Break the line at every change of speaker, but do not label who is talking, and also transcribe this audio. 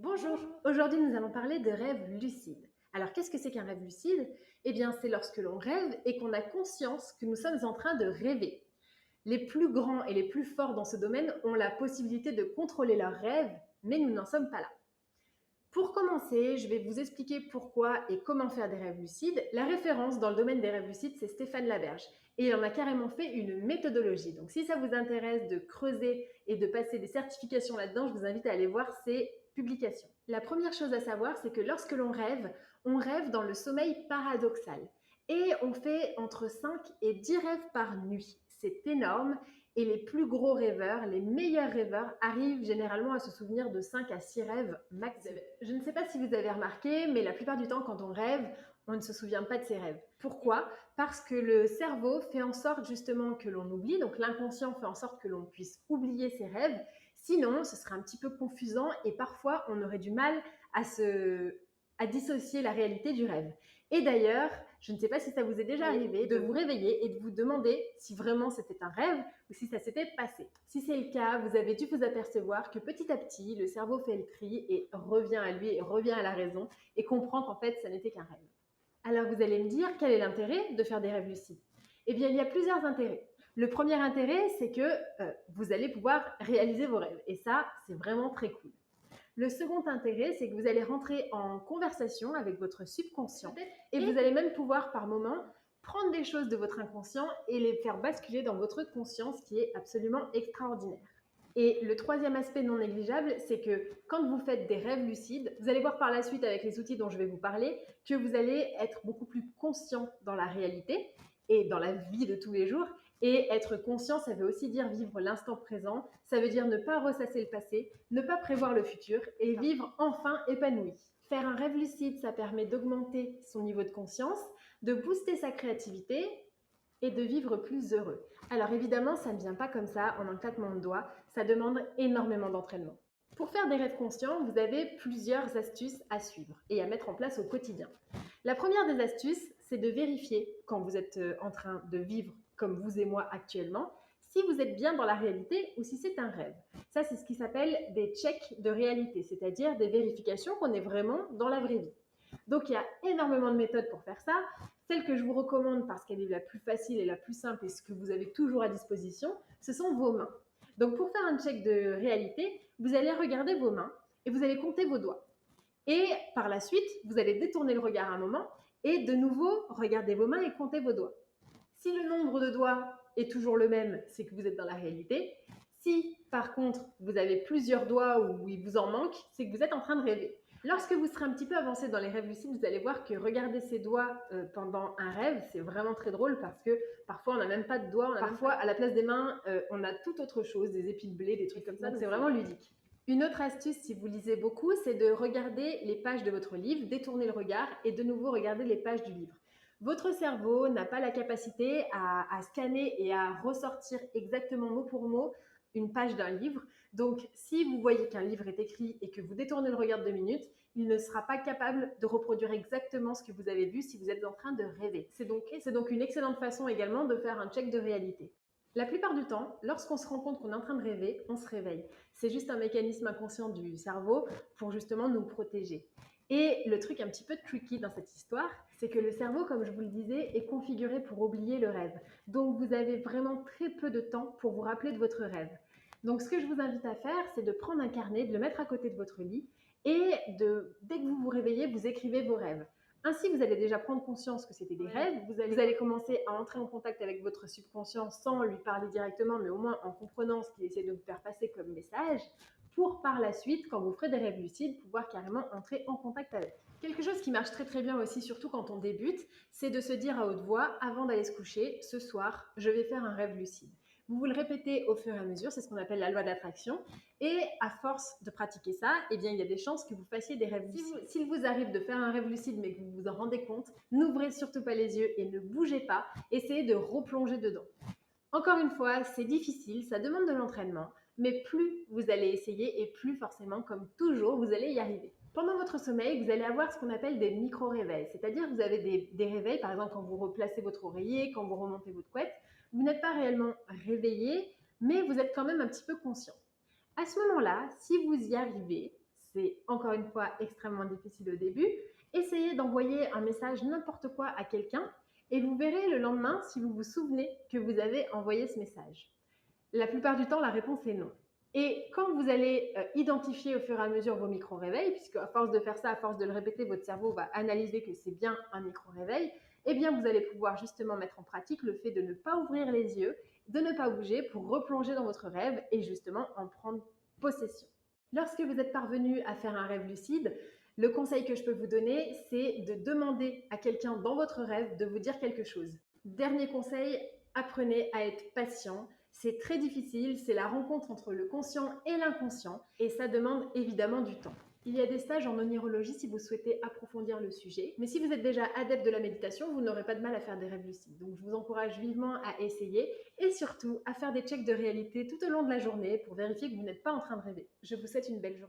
Bonjour, aujourd'hui nous allons parler de rêves lucides. Alors qu'est-ce que c'est qu'un rêve lucide? Eh bien c'est lorsque l'on rêve et qu'on a conscience que nous sommes en train de rêver. Les plus grands et les plus forts dans ce domaine ont la possibilité de contrôler leurs rêves, mais nous n'en sommes pas là. Pour commencer, je vais vous expliquer pourquoi et comment faire des rêves lucides. La référence dans le domaine des rêves lucides, c'est Stéphane Laberge. Et il en a carrément fait une méthodologie. Donc si ça vous intéresse de creuser et de passer des certifications là-dedans, je vous invite à aller voir ses publications. La première chose à savoir, c'est que lorsque l'on rêve, on rêve dans le sommeil paradoxal. Et on fait entre 5 et 10 rêves par nuit. C'est énorme. Et les plus gros rêveurs, les meilleurs rêveurs, arrivent généralement à se souvenir de 5 à 6 rêves maximum. Je ne sais pas si vous avez remarqué, mais la plupart du temps, quand on rêve, on ne se souvient pas de ses rêves. Pourquoi? Parce que le cerveau fait en sorte justement que l'on oublie, donc l'inconscient fait en sorte que l'on puisse oublier ses rêves. Sinon, ce serait un petit peu confusant et parfois on aurait du mal à dissocier la réalité du rêve. Et d'ailleurs, je ne sais pas si ça vous est déjà arrivé de vous réveiller et de vous demander si vraiment c'était un rêve ou si ça s'était passé. Si c'est le cas, vous avez dû vous apercevoir que petit à petit, le cerveau fait le tri et revient à lui et revient à la raison et comprend qu'en fait, ça n'était qu'un rêve. Alors vous allez me dire, quel est l'intérêt de faire des rêves lucides? Eh bien, il y a plusieurs intérêts. Le premier intérêt, c'est que vous allez pouvoir réaliser vos rêves. Et ça, c'est vraiment très cool. Le second intérêt, c'est que vous allez rentrer en conversation avec votre subconscient et vous allez même pouvoir par moment prendre des choses de votre inconscient et les faire basculer dans votre conscience, qui est absolument extraordinaire. Et le troisième aspect non négligeable, c'est que quand vous faites des rêves lucides, vous allez voir par la suite avec les outils dont je vais vous parler que vous allez être beaucoup plus conscient dans la réalité et dans la vie de tous les jours. Et être conscient, ça veut aussi dire vivre l'instant présent, ça veut dire ne pas ressasser le passé, ne pas prévoir le futur et vivre enfin épanoui. Faire un rêve lucide, ça permet d'augmenter son niveau de conscience, de booster sa créativité et de vivre plus heureux. Alors évidemment, ça ne vient pas comme ça, en un claquement de doigts, ça demande énormément d'entraînement. Pour faire des rêves conscients, vous avez plusieurs astuces à suivre et à mettre en place au quotidien. La première des astuces, c'est de vérifier, quand vous êtes en train de vivre comme vous et moi actuellement, si vous êtes bien dans la réalité ou si c'est un rêve. Ça, c'est ce qui s'appelle des checks de réalité, c'est-à-dire des vérifications qu'on est vraiment dans la vraie vie. Donc, il y a énormément de méthodes pour faire ça. Celle que je vous recommande parce qu'elle est la plus facile et la plus simple et ce que vous avez toujours à disposition, ce sont vos mains. Donc, pour faire un check de réalité, vous allez regarder vos mains et vous allez compter vos doigts. Et par la suite, vous allez détourner le regard un moment et de nouveau regarder vos mains et compter vos doigts. Si le nombre de doigts est toujours le même, c'est que vous êtes dans la réalité. Si par contre vous avez plusieurs doigts ou il vous en manque, c'est que vous êtes en train de rêver. Lorsque vous serez un petit peu avancé dans les rêves lucides, vous allez voir que regarder ses doigts pendant un rêve, c'est vraiment très drôle parce que parfois on n'a même pas de doigts, parfois à la place des mains, on a toute autre chose, des épis de blé, des trucs comme ça, donc c'est vraiment ludique. Une autre astuce, si vous lisez beaucoup, c'est de regarder les pages de votre livre, détourner le regard et de nouveau regarder les pages du livre. Votre cerveau n'a pas la capacité à scanner et à ressortir exactement mot pour mot une page d'un livre. Donc, si vous voyez qu'un livre est écrit et que vous détournez le regard 2 minutes, il ne sera pas capable de reproduire exactement ce que vous avez vu si vous êtes en train de rêver. C'est donc une excellente façon également de faire un check de réalité. La plupart du temps, lorsqu'on se rend compte qu'on est en train de rêver, on se réveille. C'est juste un mécanisme inconscient du cerveau pour justement nous protéger. Et le truc un petit peu tricky dans cette histoire, c'est que le cerveau, comme je vous le disais, est configuré pour oublier le rêve. Donc vous avez vraiment très peu de temps pour vous rappeler de votre rêve. Donc ce que je vous invite à faire, c'est de prendre un carnet, de le mettre à côté de votre lit et dès que vous vous réveillez, vous écrivez vos rêves. Ainsi, vous allez déjà prendre conscience que c'était des rêves, vous allez commencer à entrer en contact avec votre subconscient sans lui parler directement, mais au moins en comprenant ce qu'il essaie de vous faire passer comme message, pour par la suite, quand vous ferez des rêves lucides, pouvoir carrément entrer en contact avec. Quelque chose qui marche très très bien aussi, surtout quand on débute, c'est de se dire à haute voix, avant d'aller se coucher, ce soir, je vais faire un rêve lucide. Vous vous le répétez au fur et à mesure, c'est ce qu'on appelle la loi d'attraction. Et à force de pratiquer ça, eh bien, il y a des chances que vous fassiez des rêves lucides. S'il vous arrive de faire un rêve lucide mais que vous vous en rendez compte, n'ouvrez surtout pas les yeux et ne bougez pas. Essayez de replonger dedans. Encore une fois, c'est difficile, ça demande de l'entraînement, mais plus vous allez essayer et plus forcément, comme toujours, vous allez y arriver. Pendant votre sommeil, vous allez avoir ce qu'on appelle des micro-réveils, c'est-à-dire vous avez des réveils, par exemple quand vous replacez votre oreiller, quand vous remontez votre couette, vous n'êtes pas réellement réveillé, mais vous êtes quand même un petit peu conscient. À ce moment-là, si vous y arrivez, c'est encore une fois extrêmement difficile au début, essayez d'envoyer un message n'importe quoi à quelqu'un et vous verrez le lendemain si vous vous souvenez que vous avez envoyé ce message. La plupart du temps, la réponse est non. Et quand vous allez identifier au fur et à mesure vos micro-réveils, puisque à force de faire ça, à force de le répéter, votre cerveau va analyser que c'est bien un micro-réveil, eh bien vous allez pouvoir justement mettre en pratique le fait de ne pas ouvrir les yeux, de ne pas bouger pour replonger dans votre rêve et justement en prendre possession. Lorsque vous êtes parvenu à faire un rêve lucide, le conseil que je peux vous donner, c'est de demander à quelqu'un dans votre rêve de vous dire quelque chose. Dernier conseil, apprenez à être patient. C'est très difficile, c'est la rencontre entre le conscient et l'inconscient et ça demande évidemment du temps. Il y a des stages en onirologie si vous souhaitez approfondir le sujet, mais si vous êtes déjà adepte de la méditation, vous n'aurez pas de mal à faire des rêves lucides. Donc je vous encourage vivement à essayer et surtout à faire des checks de réalité tout au long de la journée pour vérifier que vous n'êtes pas en train de rêver. Je vous souhaite une belle journée.